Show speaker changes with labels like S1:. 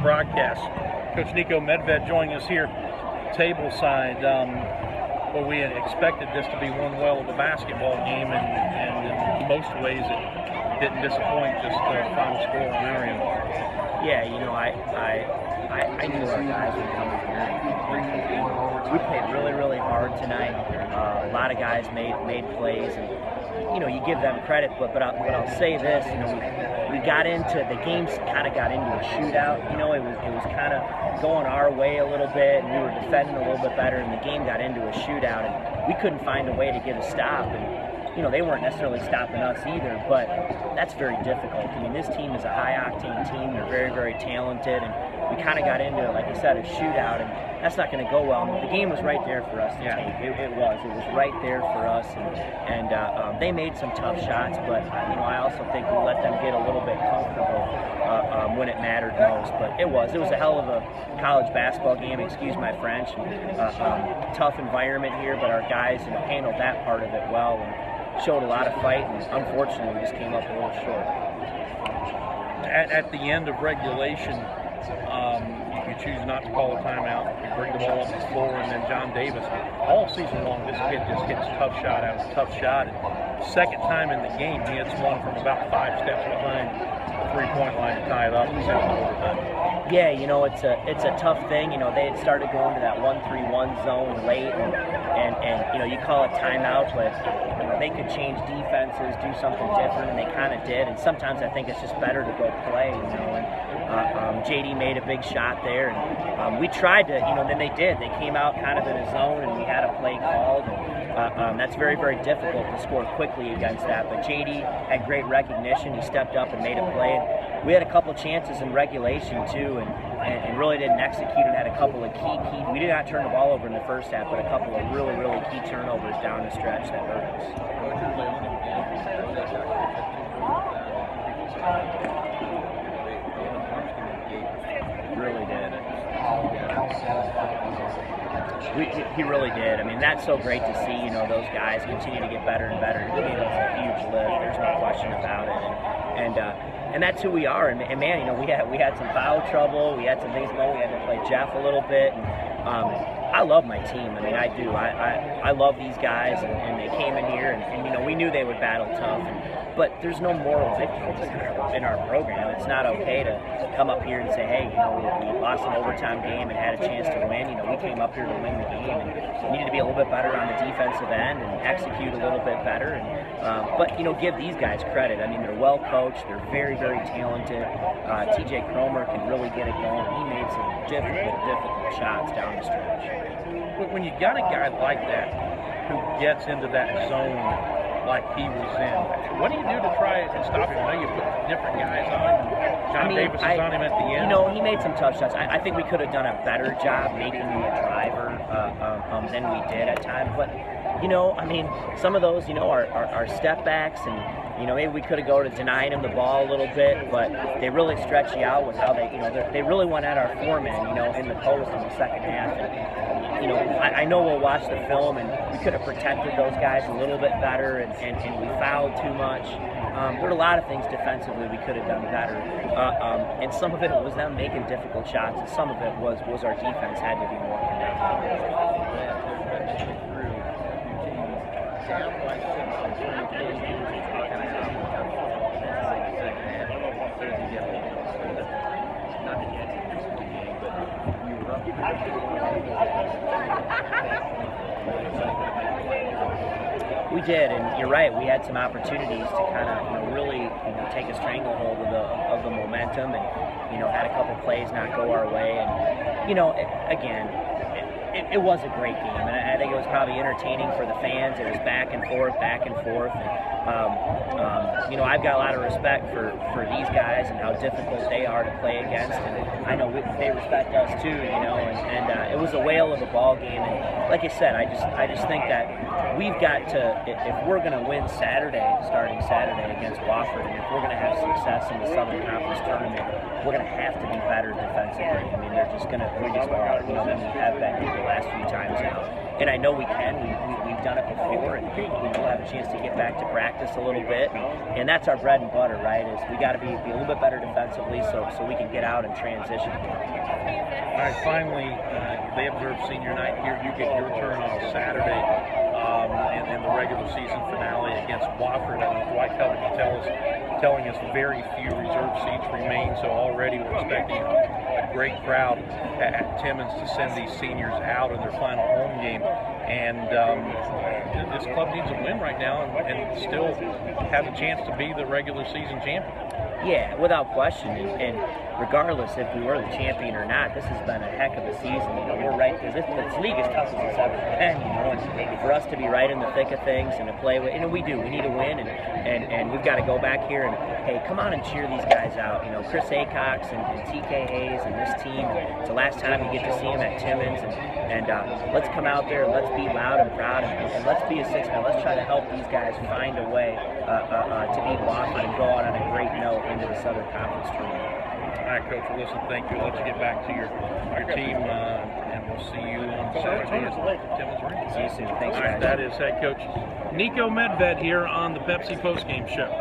S1: broadcast. Coach Niko Medved joining us here, table side. Well, we had expected this to be one well of a basketball game, and in most ways it didn't disappoint, just the final score on our end.
S2: Yeah, you know, I knew our guys would come in here. We played really, really hard tonight. A lot of guys made plays, and you know, you give them credit. But I'll say this, you know, we got into the games, kind of got into a shootout. You know, it was kind of going our way a little bit, and we were defending a little bit better, and the game got into a shootout, and we couldn't find a way to get a stop. And you know, they weren't necessarily stopping us either, but that's very difficult. I mean, this team is a high-octane team. They're very, very talented, and we kind of got into, like I said, a shootout, and that's not going to go well. I mean, the game was right there for us to take. It was right there for us, and they made some tough shots, but you know, I also think we let them get a little bit comfortable when it mattered most. But it was a hell of a college basketball game. Excuse my French. Tough environment here, but our guys handled that part of it well and showed a lot of fight, and unfortunately we just came up a little short.
S1: At the end of regulation, you choose not to call a timeout. You bring the ball up the floor, and then John Davis, all season long, this kid just hits tough shot after tough shot. And second time in the game, he hits one from about 5 steps behind the three-point line to tie it up and send it overtime.
S2: Yeah, you know, it's a tough thing. You know, they had started going to that 1-3-1 zone late, and you know, you call it timeout, but you know, they could change defenses, do something different, and they kind of did. And sometimes I think it's just better to go play. You know, and JD made a big shot there, and we tried to. You know, then they did. They came out kind of in a zone, and we had a play called. And that's very, very difficult to score quickly against that. But JD had great recognition. He stepped up and made a play. And we had a couple chances in regulation too, and really didn't execute, and had a couple of key. We did not turn the ball over in the first half, but a couple of really, really key turnovers down the stretch that hurt us. Really did. He really did. I mean, that's so great to see. You know, those guys continue to get better and better. He gave us a huge lift. There's no question about it. And that's who we are. And man, you know, we had some foul trouble. We had some things going. We had to play Jeff a little bit. And, I love my team. I mean, I do. I love these guys, and they came in here, and you know, we knew they would battle tough. But there's no moral victories in our program. It's not okay to come up here and say, hey, you know, we lost an overtime game and had a chance to win. You know, we came up here to win the game, and we needed to be a little bit better on the defensive end and execute a little bit better. But you know, give these guys credit. I mean, they're well coached. They're very, very talented. TJ Cromer can really get it going. He made some difficult shots down the stretch.
S1: When you got a guy like that who gets into that zone like he was in, what do you do to try and stop him? I know you put different guys on. John Davis is on him at the end.
S2: You know, he made some tough shots. I think we could have done a better job making him a driver than we did at times. But you know, I mean, some of those, you know, are step backs, and you know, maybe we could have gone to denying him the ball a little bit, but they really stretch you out with how they, you know, they really went at our Furman, you know, in the post in the second half. And, you know, I know we'll watch the film, and we could have protected those guys a little bit better, and we fouled too much. There were a lot of things defensively we could have done better, and some of it was them making difficult shots, and some of it was our defense had to be more connected. We did, and you're right. We had some opportunities to kind of, really, take a stranglehold of the momentum, and had a couple plays not go our way, and it was a great game, and I think it was probably entertaining for the fans. It was back and forth, and I've got a lot of respect for these guys and how difficult they are to play against, and I know they respect us too, and it was a whale of a ball game, and like I said, I just think that we've got to, if we're going to win starting Saturday against Wofford, and if we're going to have success in the Southern Conference tournament, we're going to have to be better defensively. I mean, they're just going to, we just are, you know, we have been the last few times now. And I know we can. We've done it before, and we'll have a chance to get back to practice a little bit. And that's our bread and butter, right? Is we got to be a little bit better defensively, so we can get out and transition.
S1: All right, finally, they observe senior night here. You get your turn on Saturday in the regular season finale against Wofford. I know Dwight telling us very few reserve seats remain, so already we're expecting a great crowd at Timmons to send these seniors out in their final home game. And this club needs a win right now and still have a chance to be the regular season champion.
S2: Yeah, without question, and regardless if we were the champion or not, this has been a heck of a season. You know, we're right, because this league is tough as it's ever been, you know, and for us to be right in the thick of things and to play with, you know, we need to win, and we've got to go back here and, hey, come on and cheer these guys out. You know, Chris Acox and TK Hayes and this team, it's the last time you get to see them at Timmons, and let's come out there and let's be loud and proud, and let's be a six-man. Let's try to help these guys find a way to beat Wofford and go out on a great note into the Southern Conference tournament.
S1: All right, Coach, well, listen, thank you. Let's get back to your team, and we'll see you on Saturday at Timmons Arena.
S2: See you soon. Thanks,
S1: All right,
S2: guys.
S1: that is head coach Niko Medved here on the Pepsi Postgame Show.